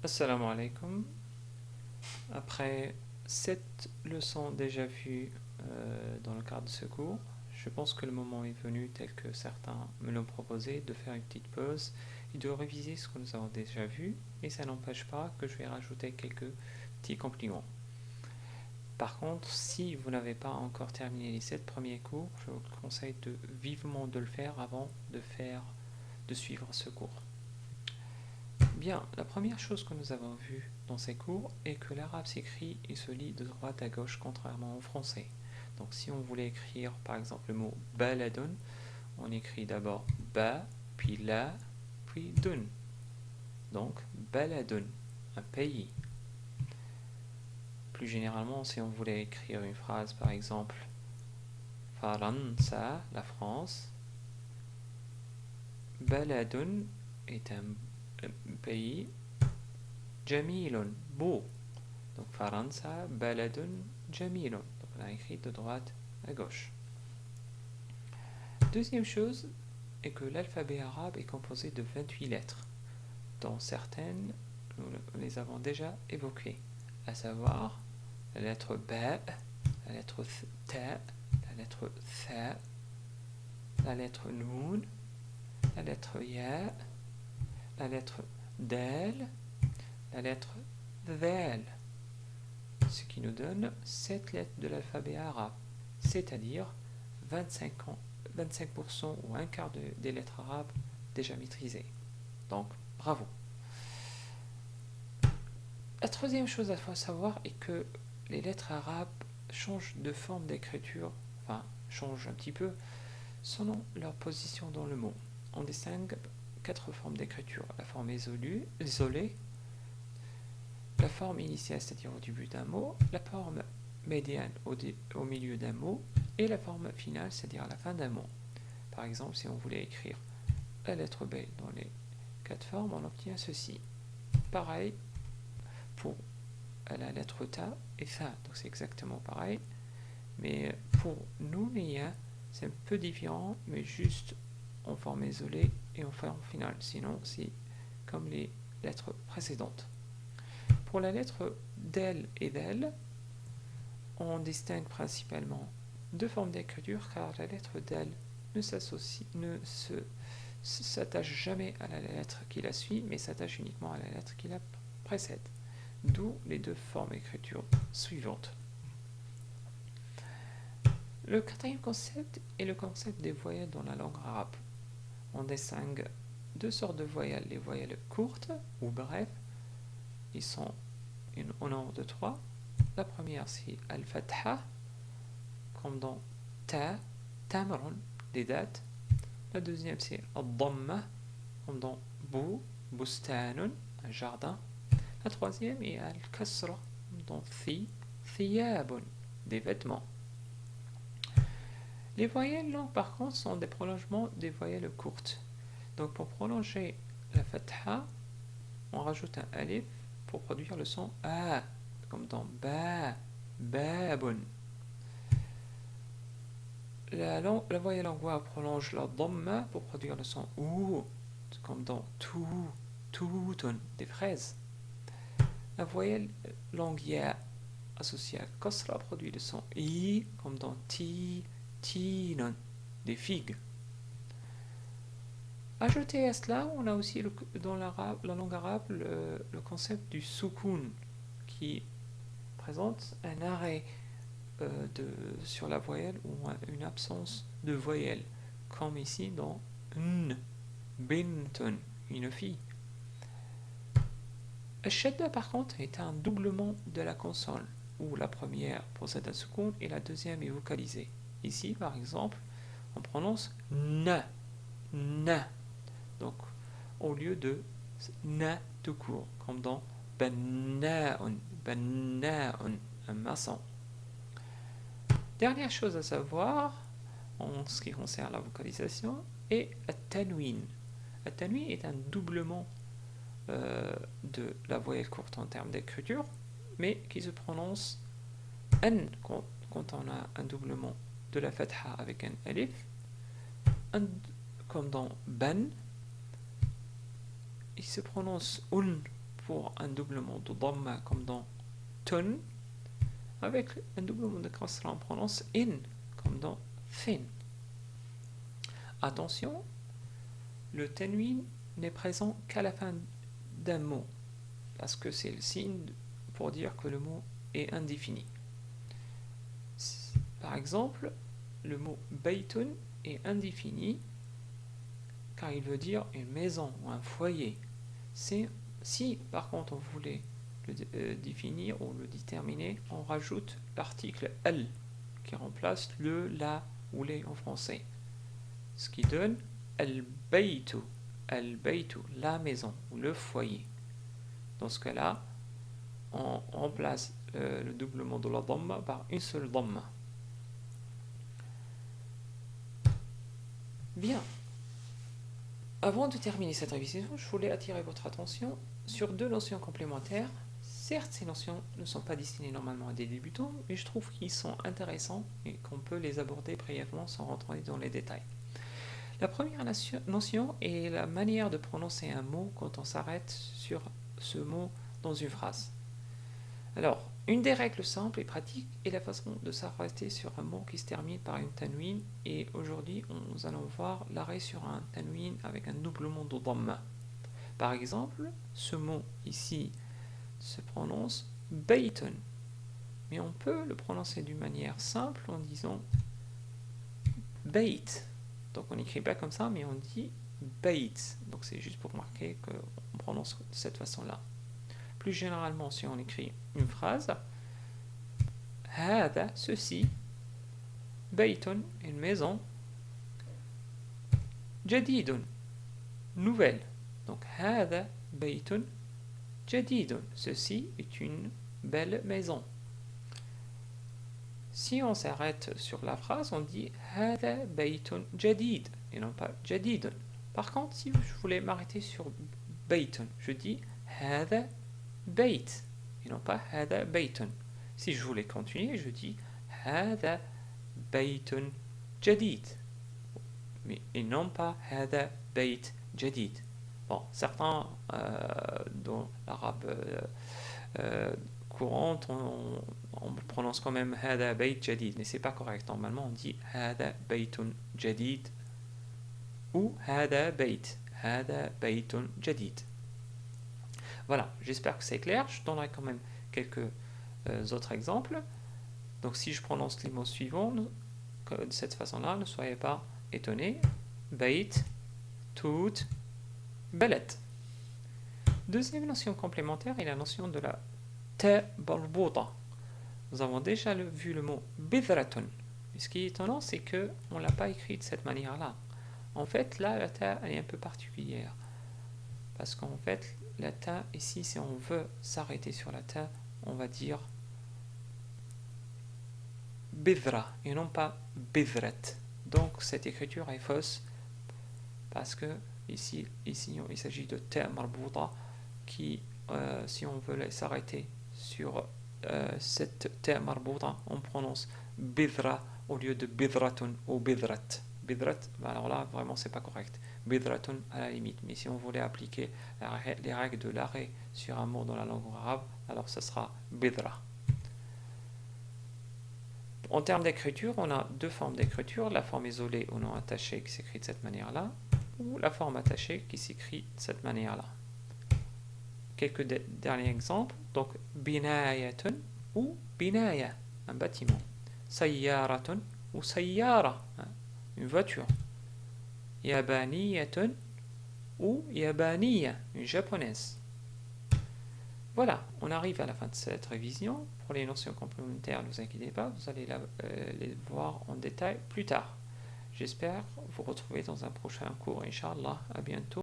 Assalamu alaikum. Après 7 leçons déjà vues dans le cadre de ce cours, je pense que le moment est venu, tel que certains me l'ont proposé, de faire une petite pause et de réviser ce que nous avons déjà vu, et ça n'empêche pas que je vais rajouter quelques petits compliments. Par contre, si vous n'avez pas encore terminé les 7 premiers cours, je vous conseille vivement de le faire avant de suivre ce cours. Bien, la première chose que nous avons vue dans ces cours est que l'arabe s'écrit et se lit de droite à gauche contrairement au français. Donc si on voulait écrire par exemple le mot baladun, on écrit d'abord ba, puis la, puis dun. Donc baladun, un pays. Plus généralement, si on voulait écrire une phrase par exemple Faransa, la France, baladun est un pays, jamilun, beau. Donc Faransa, baladun, jamilun. Donc on a écrit de droite à gauche. Deuxième chose est que l'alphabet arabe est composé de 28 lettres, dont certaines nous les avons déjà évoquées, à savoir la lettre ba, la lettre ta, la lettre tha, la lettre noun, la lettre ya, la lettre dal, la lettre dhal, ce qui nous donne 7 lettres de l'alphabet arabe, c'est-à-dire 25% ou un quart des lettres arabes déjà maîtrisées. Donc, bravo. La troisième chose à savoir est que les lettres arabes changent de forme d'écriture, enfin, changent un petit peu, selon leur position dans le mot. On distingue 4 formes d'écriture. La forme isolée, la forme initiale, c'est-à-dire au début d'un mot, la forme médiane au milieu d'un mot, et la forme finale, c'est-à-dire à la fin d'un mot. Par exemple, si on voulait écrire la lettre B dans les 4 formes, on obtient ceci. Pareil pour la lettre ta et tha, donc c'est exactement pareil. Mais pour nous, les ya, c'est un peu différent, mais juste en forme isolée et en forme finale. Sinon, c'est comme les lettres précédentes. Pour la lettre del et del, on distingue principalement 2 formes d'écriture, car la lettre del ne s'attache jamais à la lettre qui la suit, mais s'attache uniquement à la lettre qui la précède. D'où les 2 formes d'écriture suivantes. Le quatrième concept est le concept des voyelles dans la langue arabe. On distingue 2 sortes de voyelles, les voyelles courtes ou brèves. Ils sont au nombre de 3. La première, c'est al-fatha, comme dans ta, tamrun, des dates. La deuxième, c'est al-dhamma, comme dans bu, bustanun, un jardin. La troisième est al-kasra, comme dans thi, thiyabun, des vêtements. Les voyelles longues, par contre, sont des prolongements des voyelles courtes. Donc, pour prolonger la fatha, on rajoute un alif pour produire le son a, comme dans ba, babun. La voyelle en voix prolonge la dhamma pour produire le son ou, comme dans tu, tutun, des fraises. La voyelle langue ya associée à kasra produit le son i, comme dans ti, tinan, des figues. Ajouté à cela, on a aussi dans la langue arabe le concept du soukoun, qui présente un arrêt sur la voyelle ou une absence de voyelle, comme ici dans n, bintun, une fille. Al-shadda par contre est un doublement de la consonne, où la première possède un soukoun et la deuxième est vocalisée. Ici par exemple, on prononce na, na. Donc au lieu de na tout court, comme dans banna'un, banna'un, un maçon. Dernière chose à savoir en ce qui concerne la vocalisation est at-tanwin. At-tanwin est un doublement de la voyelle courte en termes d'écriture, mais qui se prononce an quand on a un doublement de la fatha avec un alif, comme dans ban. Il se prononce un pour un doublement de dhamma comme dans tun, avec un doublement de kasra on prononce in comme dans thin. Attention, le tanwin n'est présent qu'à la fin d'un mot, parce que c'est le signe pour dire que le mot est indéfini. Par exemple, le mot baytun est indéfini car il veut dire une maison ou un foyer. Si par contre on voulait le définir ou le déterminer, on rajoute l'article al qui remplace le, la ou les en français, ce qui donne al-baytu, la maison ou le foyer. Dans ce cas-là, on remplace le doublement de la dhamma par une seule dhamma. Bien. Avant de terminer cette révision, je voulais attirer votre attention sur deux notions complémentaires. Certes, ces notions ne sont pas destinées normalement à des débutants, mais je trouve qu'ils sont intéressants et qu'on peut les aborder brièvement sans rentrer dans les détails. La première notion est la manière de prononcer un mot quand on s'arrête sur ce mot dans une phrase. Alors, une des règles simples et pratiques est la façon de s'arrêter sur un mot qui se termine par une tanwin, et aujourd'hui nous allons voir l'arrêt sur un tanwin avec un doublement de dhamma. Par exemple, ce mot ici se prononce baytun, mais on peut le prononcer d'une manière simple en disant bayt. Donc on n'écrit pas comme ça, mais on dit bayt. Donc c'est juste pour marquer qu'on prononce de cette façon-là. Plus généralement, si on écrit une phrase, hada, ceci, baytun, une maison, jadidun, nouvelle. Donc hada baytun jadidun, ceci est une belle maison. Si on s'arrête sur la phrase, on dit hada baytun jadid et non pas jadidun. Par contre, si je voulais m'arrêter sur baytun, je dis hada bayt et non pas hada baytun. Si je voulais continuer, je dis hada baytun jadid et non pas hada bayt jadid. Bon, certains dans l'arabe courante, on prononce quand même hada bayt jadid, mais c'est pas correct. Normalement, on dit hada baytun jadid ou hada baytun jadid. Voilà, j'espère que c'est clair. Je donnerai quand même quelques autres exemples. Donc si je prononce les mots suivants de cette façon-là, ne soyez pas étonnés. Bayt, tout, balet. Deuxième notion complémentaire est la notion de la ta marbuta. Nous avons déjà vu le mot bidratun. Ce qui est étonnant, c'est qu'on ne l'a pas écrit de cette manière-là. En fait, là, la ta est un peu particulière. Parce qu'en fait, la ta, ici, si on veut s'arrêter sur la ta, on va dire bidra et non pas bidrat. Donc, cette écriture est fausse parce que ici il s'agit de ta marbuta qui, si on veut s'arrêter sur cette ta marbuta, on prononce bidra au lieu de bidratun ou bidrat. Bidrat, alors là, vraiment, c'est pas correct. Bidratun à la limite. Mais si on voulait appliquer les règles de l'arrêt sur un mot dans la langue arabe, alors ce sera bidra. En termes d'écriture, on a deux formes d'écriture. La forme isolée au nom attaché qui s'écrit de cette manière-là, ou la forme attachée qui s'écrit de cette manière-là. Quelques derniers exemples. Donc, binayatun ou binaya, un bâtiment. Sayyaratun ou sayyara, une voiture. Yabaniyatun ou yabaniya, une japonaise. Voilà, on arrive à la fin de cette révision. Pour les notions complémentaires, ne vous inquiétez pas, vous allez les voir en détail plus tard. J'espère vous retrouver dans un prochain cours, Inch'Allah. À bientôt.